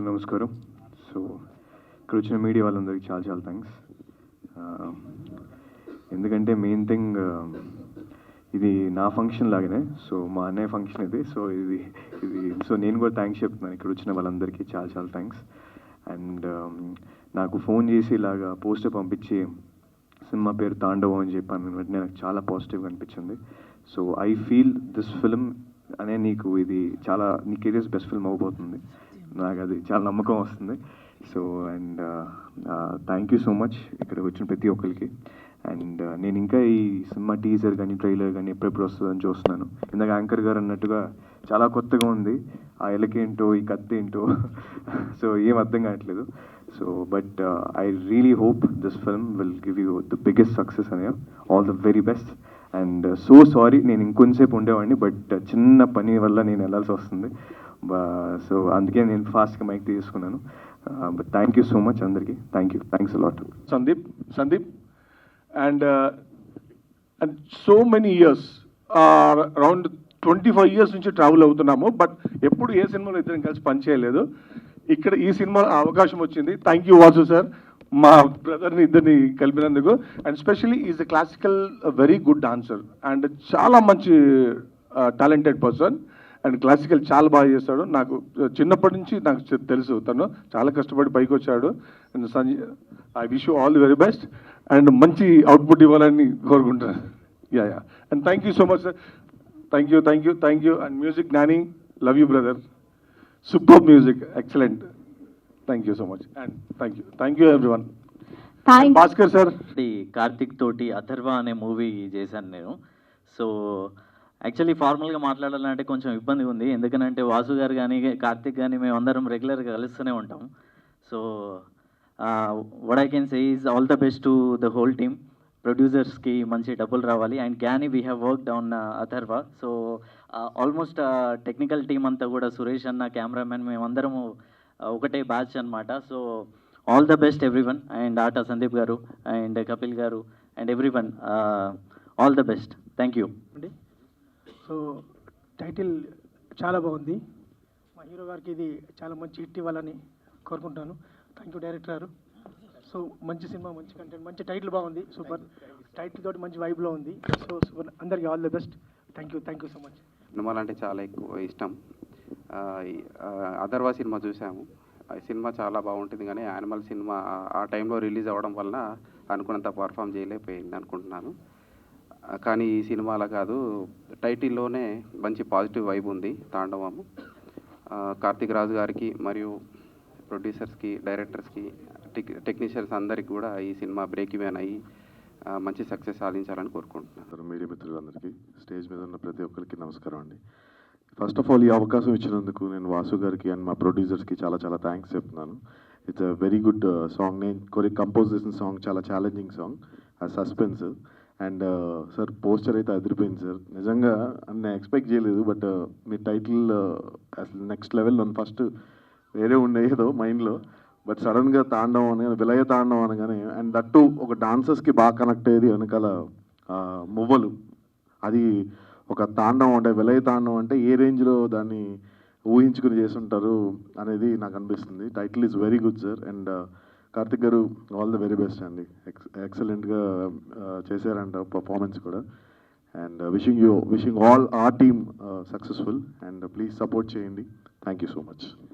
నమస్కారం. సో ఇక్కడ వచ్చిన మీడియా వాళ్ళందరికీ చాలా చాలా థ్యాంక్స్. ఎందుకంటే మెయిన్ థింగ్ ఇది నా ఫంక్షన్ లాగానే, సో మా అన్నయ్య ఫంక్షన్ ఇది. సో ఇది సో నేను కూడా థ్యాంక్స్ చెప్తున్నాను ఇక్కడ వచ్చిన వాళ్ళందరికీ చాలా చాలా థ్యాంక్స్. అండ్ నాకు ఫోన్ చేసి ఇలాగా పోస్టర్ పంపించి సినిమా పేరు తాండవం అని చెప్పాను వెంటనే నాకు చాలా పాజిటివ్గా అనిపించింది. So I feel this film అనే ఇది చాలా నీ కెరియర్స్ బెస్ట్ ఫిల్మ్ అవబోతుంది, నాకు అది చాలా నమ్మకం వస్తుంది. So and thank you so much ఇక్కడికి వచ్చిన ప్రతి ఒక్కరికి. అండ్ నేను ఇంకా ఈ సినిమా టీజర్ కానీ ట్రైలర్ కానీ ఎప్పుడెప్పుడు వస్తుందని చూస్తున్నాను. ఇందాక యాంకర్ గారు అన్నట్టుగా చాలా కొత్తగా ఉంది, ఆ ఎలకేంటో ఈ కత్తి ఏంటో సో ఏం అర్థం కావట్లేదు. So but I really hope this film will give you the biggest success అనే all the very best. And so sorry నేను ఇంకొంచెంసేపు ఉండేవాడిని, బట్ చిన్న పని వల్ల నేను వెళ్ళాల్సి వస్తుంది. సో అందుకే నేను ఫాస్ట్గా మైక్ తీసుకున్నాను. But thank you so much అందరికీ. Thanks a lot. Sandeep and so many years, around 25 years నుంచి ట్రావెల్ అవుతున్నాము, బట్ ఎప్పుడు ఏ సినిమాలో ఇద్దరం కలిసి పనిచేయలేదు. ఇక్కడ ఈ సినిమా అవకాశం వచ్చింది. థ్యాంక్ యూ వాసు సార్, మా బ్రదర్ని ఇద్దరిని కలిపినందుకు. And specially is a classical very good dancer and చాలా మంచి టాలెంటెడ్ పర్సన్. అండ్ క్లాసికల్ చాలా బాగా చేస్తాడు. నాకు చిన్నప్పటి నుంచి నాకు తెలుసు, తను చాలా కష్టపడి పైకి వచ్చాడు. And Sanjay, I wish you all the very best and మంచి అవుట్పుట్ ఇవ్వాలని కోరుకుంటున్నాను. Yeah. And thank you so much sir. Thank you. And music Gnani, love you brother, super music, excellent. Thank you so much and thank you everyone. Bhaskar sir, Karthik తోటి అథర్వ అనే movie చేశాను నేను. So actually ఫార్మల్గా మాట్లాడాలంటే కొంచెం ఇబ్బంది ఉంది, ఎందుకనంటే వాసు గారు కానీ కార్తిక్ కానీ మేము అందరం రెగ్యులర్గా కలుస్తూనే ఉంటాం. So what I can say is all the best to the whole team. ప్రొడ్యూసర్స్కి మంచి డబ్బులు రావాలి. And Gnani we have worked on Atharva. So almost technical team అంతా కూడా సురేష్ అన్న, కెమెరామెన్, మేమందరము ఒకటే బ్యాచ్ అనమాట. So all the best everyone. And ఆటా Sandeep garu and Kapil garu and everyone, all the best. Thank you. So title చాలా బాగుంది. మా హీరో గారికి ఇది చాలా మంచి హిట్ ఇవ్వాలని కోరుకుంటాను. థ్యాంక్ యూ డైరెక్టర్ గారు. సో మంచి సినిమా, మంచి కంటెంట్, మంచి టైటిల్ బాగుంది, సూపర్ టైటిల్ తోటి మంచి వైబ్లో ఉంది. సో సూపర్, అందరికీ all the best. Thank you so much. సినిమాలు అంటే చాలా ఎక్కువ ఇష్టం. అథర్వ సినిమా చూసాము. సినిమా చాలా బాగుంటుంది, కానీ యానిమల్ సినిమా ఆ టైంలో రిలీజ్ అవ్వడం వలన అనుకున్నంత పర్ఫామ్ చేయలేకపోయింది అనుకుంటున్నాను. కానీ ఈ సినిమా అలా కాదు, టైటిల్లోనే మంచి పాజిటివ్ వైబ్ ఉంది, తాండవము. కార్తిక్ రాజు గారికి మరియు ప్రొడ్యూసర్స్కి, డైరెక్టర్స్కి, టెక్నీషియన్స్ అందరికీ కూడా ఈ సినిమా బ్రేక్ ఈవెన్ అయ్యి మంచి సక్సెస్ సాధించాలని కోరుకుంటున్నాను. మీడియా మిత్రులందరికీ, స్టేజ్ మీద ఉన్న ప్రతి ఒక్కరికి నమస్కారం అండి. ఫస్ట్ ఆఫ్ ఆల్ ఈ అవకాశం ఇచ్చినందుకు నేను వాసు గారికి అండ్ మా ప్రొడ్యూసర్స్కి చాలా చాలా థ్యాంక్స్ చెప్తున్నాను. It's a very good song. నేను కంపోజ్ చేసిన సాంగ్ చాలా ఛాలెంజింగ్ సాంగ్, ఆ సస్పెన్స్. అండ్ సార్ పోస్టర్ అయితే అదిరిపోయింది సార్, నిజంగా నేను ఎక్స్పెక్ట్ చేయలేదు. బట్ మీ టైటిల్ అసలు నెక్స్ట్ లెవెల్. నన్ను ఫస్ట్ వేరే ఉండే ఏదో మైండ్లో, బట్ సడన్గా తాండవం అనగానే, విలయ తాండవం అనగానే, అండ్ దట్టు ఒక డాన్సర్స్కి బాగా కనెక్ట్ అయ్యేది వెనకాల మువ్వలు. అది ఒక తాండవం అంటే, విలయ తాండవం అంటే ఏ రేంజ్లో దాన్ని ఊహించుకుని చేస్తుంటారు అనేది నాకు అనిపిస్తుంది. Title is very good sir. And Karthik గారు, ఆల్ ద వెరీ బెస్ట్ అండి. ఎక్సలెంట్గా చేశారంట పర్ఫార్మెన్స్ కూడా. And wishing all our team successful. And please support చేయండి. Thank you so much.